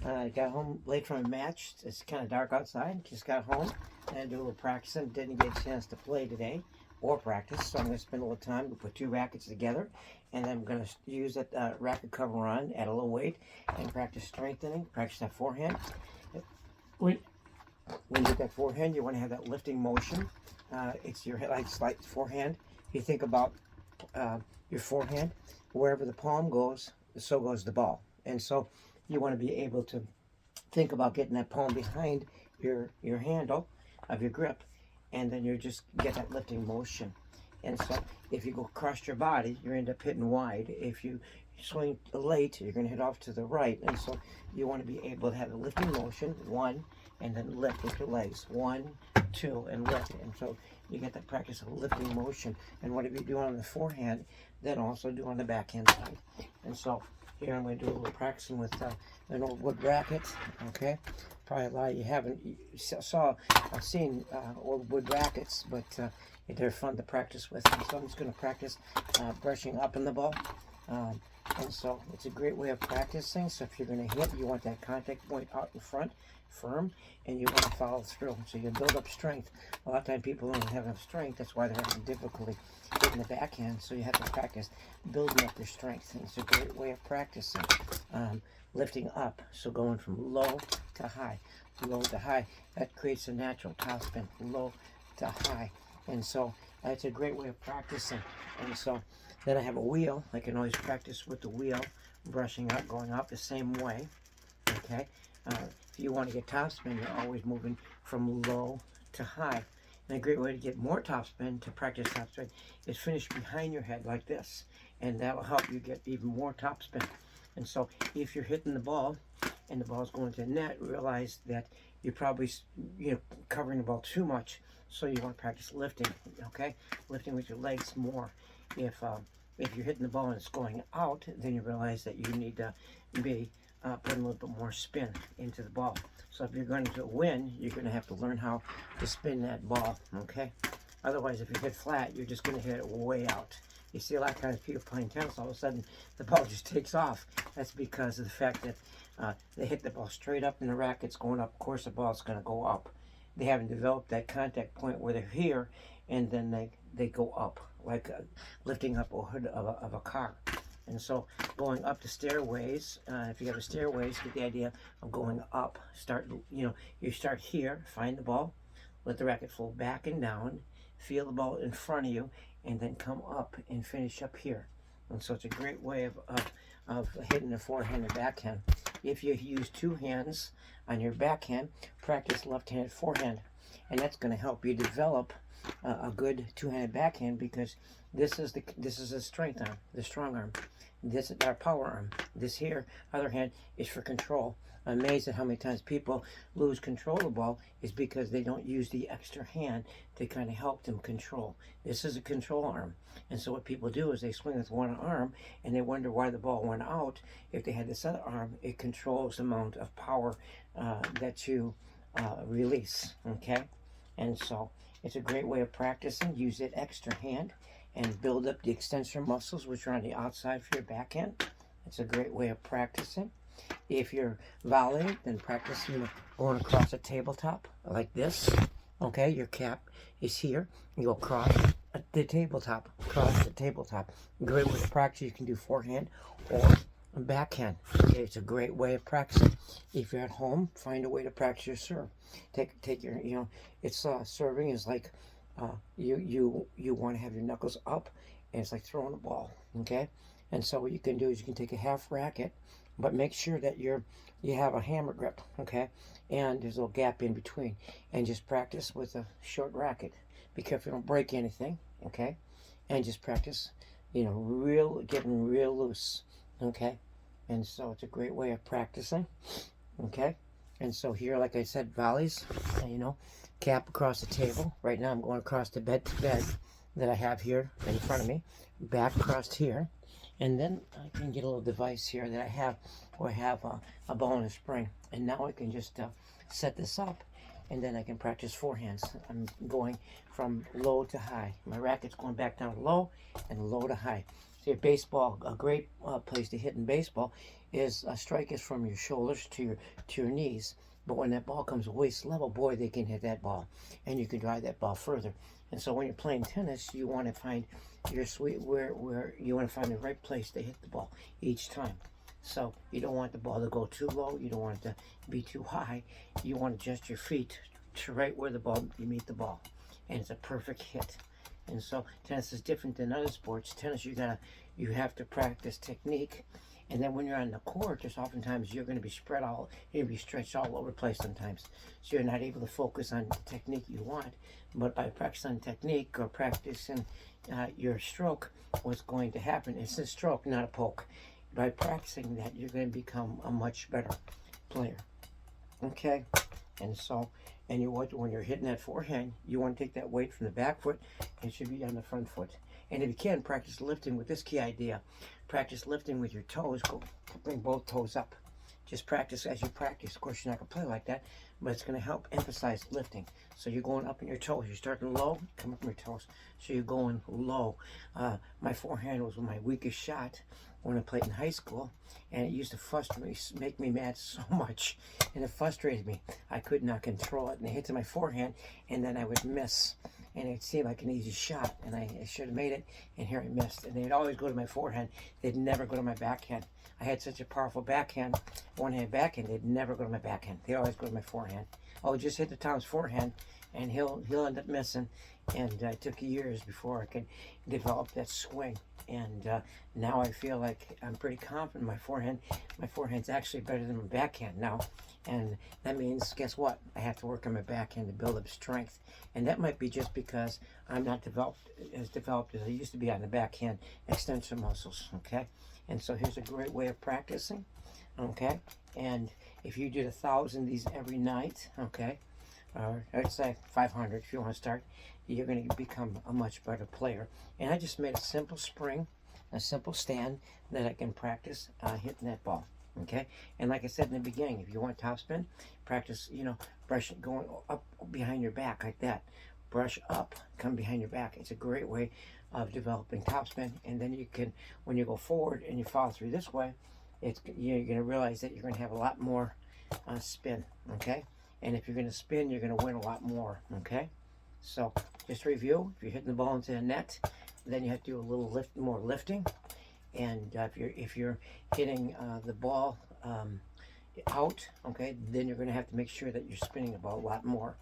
I got home late from a match. It's kind of dark outside. Just got home and do a little practicing. Didn't get a chance to play today or practice, so I'm going to spend a little time to put two rackets together, and then I'm going to use that racket cover on at a low weight and practice strengthening, practice that forehand. When, when you get that forehand, you want to have that lifting motion. It's your like slight forehand. If you think about your forehand, wherever the palm goes, so goes the ball. And so you want to be able to think about getting that palm behind your handle of your grip, and then you just get that lifting motion. And so if you go across your body, you end up hitting wide. If you swing late, you're going to hit off to the right. And so you want to be able to have a lifting motion, one, and then lift with your legs. One, two, and lift. And so you get that practice of lifting motion. And whatever you do on the forehand, then also do on the backhand side. And so here I'm going to do a little practicing with an old wood racket, okay? Probably a lot of you haven't seen old wood rackets, but they're fun to practice with. And so I'm just going to practice brushing up in the ball. And so it's a great way of practicing. So if you're going to hit, you want that contact point out in front, firm, and you want to follow through. So you build up strength. A lot of times people don't have enough strength. That's why they're having difficulty hitting the backhand. So you have to practice building up your strength. And it's a great way of practicing. Lifting up, so going from low to high, low to high. That creates a natural topspin, low to high. And so it's a great way of practicing. And so then I have a wheel. I can always practice with the wheel, brushing up, going up the same way. Okay. If you want to get topspin, you're always moving from low to high. And a great way to get more topspin, to practice topspin, is finish behind your head like this. And that'll help you get even more topspin. And so if you're hitting the ball and the ball's going to the net, realize that you're probably covering the ball too much. So you want to practice lifting, okay? Lifting with your legs more. If you're hitting the ball and it's going out, then you realize that you need to be putting a little bit more spin into the ball. So if you're going to win, you're going to have to learn how to spin that ball, okay? Otherwise, if you hit flat, you're just going to hit it way out. You see a lot of times people playing tennis, all of a sudden the ball just takes off. That's because of the fact that they hit the ball straight up and the racket's going up. Of course, the ball's going to go up. They haven't developed that contact point where they're here and then they go up, like lifting up a hood of a car. And so going up the stairways, if you have a stairways, get the idea of going up. You start here, find the ball, let the racket fall back and down, feel the ball in front of you, and then come up and finish up here. And so it's a great way of hitting the forehand and backhand. If you use two hands on your backhand, practice left-handed forehand. And that's going to help you develop a good two-handed backhand, because this is a strength arm, the strong arm. This is our power arm. This here, other hand, is for control. I'm amazed at how many times people lose control of the ball is because they don't use the extra hand to kind of help them control. This is a control arm. And so what people do is they swing with one arm and they wonder why the ball went out. If they had this other arm, it controls the amount of power that you release, okay? And so it's a great way of practicing. Use that extra hand and build up the extensor muscles, which are on the outside for your backhand. It's a great way of practicing. If you're volleying, then practice going across a tabletop like this. Okay, your cap is here. You go across the tabletop, across the tabletop. Great way to practice. You can do forehand or backhand. It's a great way of practicing. If you're at home, find a way to practice your serve. Take your, it's serving is like you want to have your knuckles up, and it's like throwing a ball. Okay, and so what you can do is you can take a half racket, but make sure that you have a hammer grip, okay? And there's a little gap in between. And just practice with a short racket. Be careful you don't break anything, okay? And just practice, getting real loose, okay? And so it's a great way of practicing, okay? And so here, like I said, volleys, cap across the table. Right now I'm going across the bed to bed that I have here in front of me, back across here. And then I can get a little device here that I have where I have a ball and a spring. And now I can just set this up, and then I can practice forehands. I'm going from low to high. My racket's going back down low and low to high. See, baseball, a great place to hit in baseball is a strike is from your shoulders to your knees. But when that ball comes waist level, boy, they can hit that ball, and you can drive that ball further. And so when you're playing tennis, you want to find your sweet where you want to find the right place to hit the ball each time. So you don't want the ball to go too low. You don't want it to be too high. You want to adjust your feet to right where the ball you meet the ball, and it's a perfect hit. And so tennis is different than other sports. Tennis, you have to practice technique, and then when you're on the court, just oftentimes you're going to be you're going to be stretched all over the place sometimes. So you're not able to focus on the technique you want. But by practicing technique or practicing your stroke, what's going to happen? It's a stroke, not a poke. By practicing that, you're going to become a much better player. Okay, and so. And when you're hitting that forehand, you want to take that weight from the back foot, and it should be on the front foot. And if you can, practice lifting with this key idea. Practice lifting with your toes. Bring both toes up. Just practice as you practice. Of course, you're not going to play like that, but it's going to help emphasize lifting. So you're going up in your toes. You're starting low, come up in your toes. So you're going low. My forehand was my weakest shot when I played in high school, and it used to make me mad so much, and it frustrated me. I could not control it, and it hit to my forehand, and then I would miss, and it seemed like an easy shot, and I should have made it, and here I missed. And they'd always go to my forehand. They'd never go to my backhand. I had such a powerful backhand, one-hand backhand, they'd never go to my backhand. They'd always go to my forehand. Oh, just hit the Tom's forehand, and he'll end up missing. And it took years before I could develop that swing. And now I feel like I'm pretty confident my forehand's actually better than my backhand now. And that means, guess what? I have to work on my backhand to build up strength. And that might be just because I'm not as developed as I used to be on the backhand extensor muscles, okay? And so here's a great way of practicing, okay? And if you did 1,000 of these every night, okay, or I'd say 500 if you want to start, you're going to become a much better player. And I just made a simple spring, a simple stand that I can practice hitting that ball, okay? And like I said in the beginning, if you want topspin, practice, brush it going up behind your back like that. Brush up, come behind your back. It's a great way of developing topspin. And then you can, when you go forward and you follow through this way, you're going to realize that you're going to have a lot more spin, okay? And if you're going to spin, you're going to win a lot more, okay? So just review. If you're hitting the ball into the net, then you have to do a little more lifting. And if you're hitting the ball out, okay, then you're going to have to make sure that you're spinning the ball a lot more,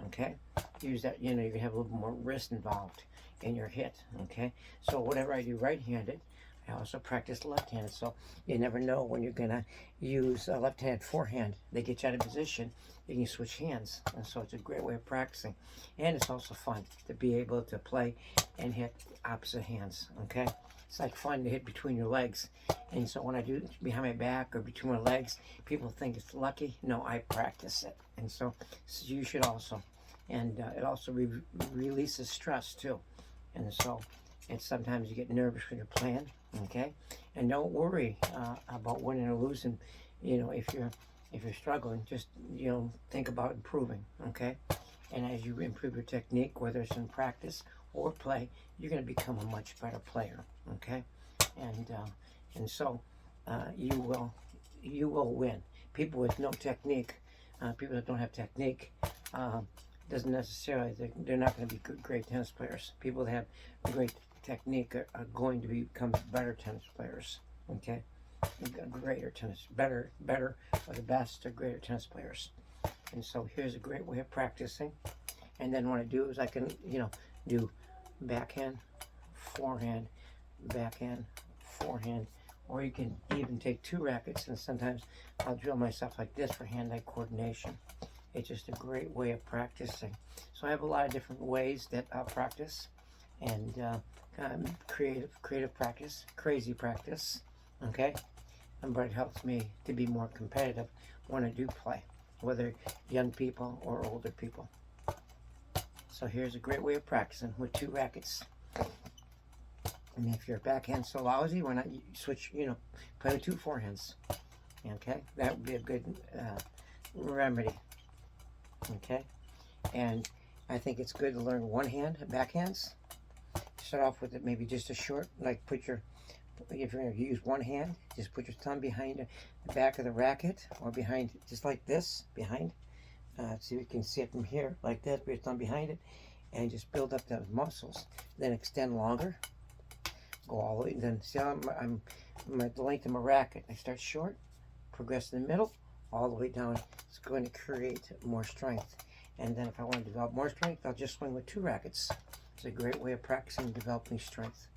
okay? Use that, you're going to have a little more wrist involved in your hit, okay? So whatever I do right-handed, I also practice left-handed, so you never know when you're going to use a left-handed forehand. They get you out of position, you can switch hands, and so it's a great way of practicing. And it's also fun to be able to play and hit opposite hands, okay? It's like fun to hit between your legs. And so when I do it behind my back or between my legs, people think it's lucky. No, I practice it. And so you should also. And it also releases stress too. And so, and sometimes you get nervous when you're playing, okay? And don't worry about winning or losing. If you're struggling, just think about improving, okay? And as you improve your technique, whether it's in practice or play, you're going to become a much better player, okay? And so you will win. People with no technique, people that don't have technique, doesn't necessarily, they're not going to be great tennis players. People that have great technique are going to become better tennis players, okay? Greater tennis, better, or the best or greater tennis players. And so here's a great way of practicing. And then what I do is I can, do backhand, forehand, or you can even take 2 rackets, and sometimes I'll drill myself like this for hand-eye coordination. It's just a great way of practicing. So I have a lot of different ways that I'll practice, and creative practice, crazy practice, okay? But it helps me to be more competitive when I do play, whether young people or older people. So here's a great way of practicing with 2 rackets. And if your backhand's so lousy, why not switch, play with 2 forehands, okay? That would be a good remedy, okay? And I think it's good to learn one hand, backhands. Start off with it, maybe just a short, like put your if you're going to use one hand, just put your thumb behind the back of the racket, or behind, just like this, behind. So you can see it from here, like that, put your thumb behind it, and just build up those muscles. Then extend longer, go all the way, and then see how I'm at the length of my racket. I start short, progress in the middle, all the way down. It's going to create more strength. And then if I want to develop more strength, I'll just swing with 2 rackets. It's a great way of practicing developing strength.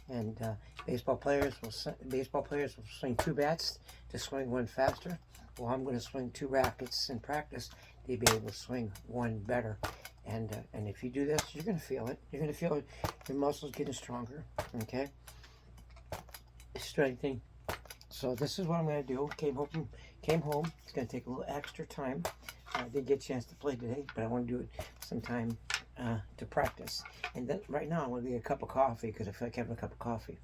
And baseball players will swing 2 bats to swing 1 faster. Well, I'm going to swing 2 rackets in practice to be able to swing 1 better. And if you do this, you're going to feel it. You're going to feel it. Your muscles getting stronger. Okay, strengthening. So this is what I'm going to do. Came home. It's going to take a little extra time. I didn't get a chance to play today, but I want to do it sometime to practice. And then right now I'm going to get a cup of coffee because I feel like having a cup of coffee.